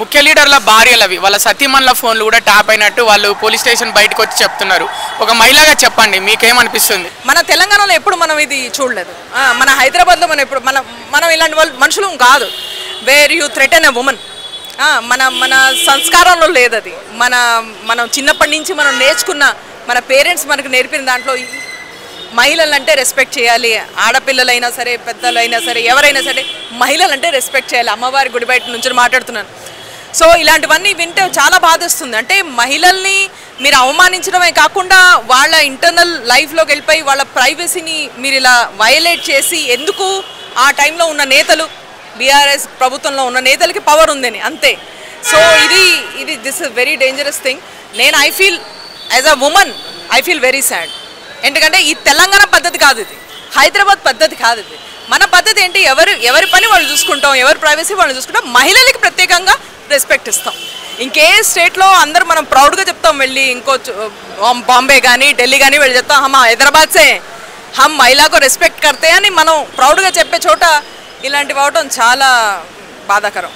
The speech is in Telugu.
ముఖ్య లీడర్ల భార్యలవి వాళ్ళ సతీమణుల ఫోన్లు కూడా ట్యాప్ అయినట్టు వాళ్ళు పోలీస్ స్టేషన్ బయటకు వచ్చి చెప్తున్నారు. ఒక మహిళగా చెప్పండి, మీకేమనిపిస్తుంది? మన తెలంగాణలో ఎప్పుడు మనం ఇది చూడలేదు. మన హైదరాబాద్లో మనం ఎప్పుడు మనం ఇలాంటి వాళ్ళు మనుషులు కాదు. Where you threaten a women, మన సంస్కారంలో లేదు అది. మనం చిన్నప్పటి నుంచి మనం నేర్చుకున్న, మన పేరెంట్స్ మనకు నేర్పిన దాంట్లో మహిళలంటే రెస్పెక్ట్ చేయాలి. ఆడపిల్లలైనా సరే, పెద్దలైనా సరే, ఎవరైనా సరే మహిళలంటే రెస్పెక్ట్ చేయాలి. అమ్మవారి గుడి బయట నుంచి మాట్లాడుతున్నాను. సో ఇలాంటివన్నీ వింటే చాలా బాధేస్తుంది. అంటే మహిళల్ని మీరు అవమానించడమే కాకుండా వాళ్ళ ఇంటర్నల్ లైఫ్లోకి వెళ్ళిపోయి వాళ్ళ ప్రైవసీని మీరు ఇలా వయలేట్ చేసి, ఎందుకు ఆ టైంలో ఉన్న నేతలు, బీఆర్ఎస్ ప్రభుత్వంలో ఉన్న నేతలకి పవర్ ఉందని అంతే. సో ఇది this is very dangerous thing. I feel as a women I feel very sad. ఎందుకంటే ఈ తెలంగాణ పద్ధతి కాదు, ఇది హైదరాబాద్ పద్ధతి కాదు. ఇది మన పద్ధతి ఏంటి? ఎవరి పని వాళ్ళు చూసుకుంటాం, ఎవరి ప్రైవసీ వాళ్ళు చూసుకుంటాం, మహిళలకి ప్రత్యేకంగా రెస్పెక్ట్ ఇస్తాం. ఇంకే స్టేట్లో అందరూ మనం ప్రౌడ్గా చెప్తాం, వెళ్ళి ఇంకో బాంబే కానీ ఢిల్లీ కానీ వెళ్ళి చెప్తాం, హమ్ హైదరాబాద్సే హమ్ మహిళకు రెస్పెక్ట్ కర్తే అని మనం ప్రౌడ్గా చెప్పే చోట ఇలాంటివి అవడం చాలా బాధాకరం.